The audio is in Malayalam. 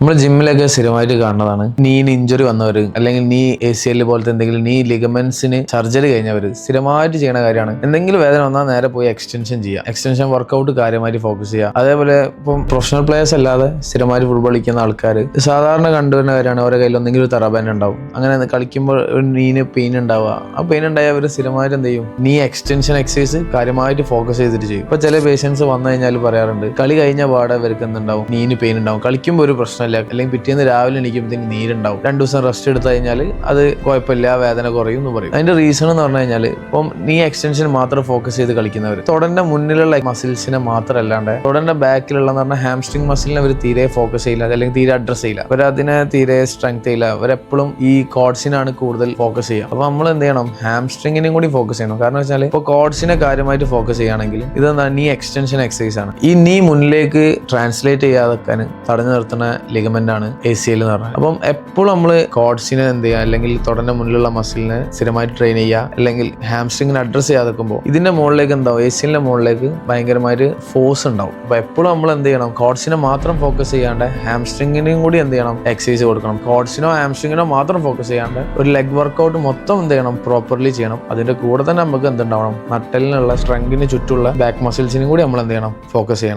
നമ്മൾ ജിമ്മിലൊക്കെ സ്ഥിരമായിട്ട് കാണുന്നതാണ് നീന് ഇഞ്ചുറി വന്നവർ അല്ലെങ്കിൽ നീ ACL പോലത്തെ എന്തെങ്കിലും നീ ലിഗമെന്റ്സിന് സർജറി കഴിഞ്ഞവർ സ്ഥിരമായിട്ട് ചെയ്യുന്ന കാര്യമാണ്. എന്തെങ്കിലും വേദന വന്നാൽ നേരെ പോയി എക്സ്റ്റൻഷൻ ചെയ്യുക, എക്സ്റ്റൻഷൻ വർക്കൗട്ട് കാര്യമായിട്ട് ഫോക്കസ് ചെയ്യുക. അതേപോലെ ഇപ്പം പ്രൊഫഷണൽ പ്ലേയേഴ്സ് അല്ലാതെ സ്ഥിരമായിട്ട് ഫുട്ബോൾ കളിക്കുന്ന ആൾക്കാർ സാധാരണ കണ്ടുവരുന്ന കാര്യമാണ് അവരുടെ കയ്യിൽ ഒന്നെങ്കിലും ഒരു തെറാബാൻഡ് ഉണ്ടാവും. അങ്ങനെ കളിക്കുമ്പോൾ ഒരു നീന് പെയിൻ ഉണ്ടാവുക, ആ പെയിൻ ഉണ്ടായ അവർ സ്ഥിരമായിട്ട് എന്ത് ചെയ്യും, നീ എക്സ്റ്റൻഷൻ എക്സസൈസ് കാര്യമായിട്ട് ഫോക്കസ് ചെയ്തിട്ട് ചെയ്യും. ഇപ്പൊ ചില പേഷ്യൻസ് വന്നു കഴിഞ്ഞാൽ പറയാറുണ്ട് കളി കഴിഞ്ഞ പാടെ അവർക്ക് എന്തുണ്ടാവും, നീന് പെയിൻ ഉണ്ടാവും, കളിക്കുമ്പോൾ ഒരു പ്രശ്നം അല്ലെങ്കിൽ പിറ്റേന്ന് രാവിലെ എണീക്കുമ്പോഴത്തേക്ക് നീരുണ്ടാവും. 2 ദിവസം റെസ്റ്റ് എടുത്തു കഴിഞ്ഞാൽ അത് കുഴപ്പമില്ല, വേദന കുറയും എന്ന് പറയും. അതിന്റെ റീസൺ എന്ന് പറഞ്ഞു കഴിഞ്ഞാൽ ഇപ്പം നീ എക്സ്റ്റൻഷൻ മാത്രം ഫോക്കസ് ചെയ്ത് കളിക്കുന്നവർ തുടന്റെ മുന്നിലുള്ള മസിൽസിനെ മാത്രമല്ലാണ്ട് തുടന്റെ ബാക്കിലുള്ള പറഞ്ഞാൽ ഹാംസ്ട്രിങ് മസിലിനെ അവർ തീരെ ഫോക്കസ് ചെയ്യില്ല, അല്ലെങ്കിൽ തീരെ അഡ്രസ് ചെയ്യില്ല. അവരതിനെ തീരെ സ്ട്രെങ്ത് ചെയ്യില്ല. അവരെപ്പോഴും ഈ കോഡ്സിനാണ് കൂടുതൽ ഫോക്കസ് ചെയ്യുക. അപ്പൊ നമ്മൾ എന്ത് ചെയ്യണം, ഹാംസ്ട്രിങ്ങിനെയും കൂടി ഫോക്കസ് ചെയ്യണം. കാരണം വെച്ചാൽ ഇപ്പോൾ കോഡ്സിനെ കാര്യമായിട്ട് ഫോക്കസ് ചെയ്യുകയാണെങ്കിൽ ഇതെന്താ, നീ എക്സ്റ്റൻഷൻ എക്സസൈസ് ആണ്. ഈ നീ മുന്നിലേക്ക് ട്രാൻസ്ലേറ്റ് ചെയ്യാതെ തടഞ്ഞു നിർത്തുന്ന ലിഗമെന്റ് ആണ് ACL എന്ന് പറഞ്ഞത്. അപ്പം എപ്പോഴും നമ്മൾ കോഡ്സിനെ എന്ത് ചെയ്യുക, അല്ലെങ്കിൽ തുടന്റെ മുന്നിലുള്ള മസിലിനെ സ്ഥിരമായിട്ട് ട്രെയിൻ ചെയ്യുക, അല്ലെങ്കിൽ ഹാംസ്ട്രിങ്ങിനെ അഡ്രസ് ചെയ്യാതെക്കുമ്പോൾ ഇതിന്റെ മുകളിലേക്ക് എന്താവും, ACLന്റെ മുകളിലേക്ക് ഭയങ്കരമായിട്ട് ഫോഴ്സ് ഉണ്ടാവും. അപ്പൊ എപ്പോഴും നമ്മൾ എന്ത് ചെയ്യണം, കോഡ്സിനെ മാത്രം ഫോക്കസ് ചെയ്യാണ്ട് ഹാംസ്ട്രിങ്ങിനെയും കൂടി എന്ത് ചെയ്യണം, എക്സസൈസ് കൊടുക്കണം. കോഡ്സിനോ ഹാംസ്ട്രിങ്ങിനോ മാത്രം ഫോക്കസ് ചെയ്യാണ്ട് ഒരു ലെഗ് വർക്കൗട്ട് മൊത്തം എന്ത് ചെയ്യണം, പ്രോപ്പർലി ചെയ്യണം. അതിന്റെ കൂടെ തന്നെ നമുക്ക് എന്തുണ്ടാവണം, നട്ടലിനുള്ള സ്ട്രെങ്തിന് ചുറ്റുള്ള ബാക്ക് മസിൽസിനും കൂടി നമ്മൾ എന്ത് ചെയ്യണം, ഫോക്കസ് ചെയ്യണം.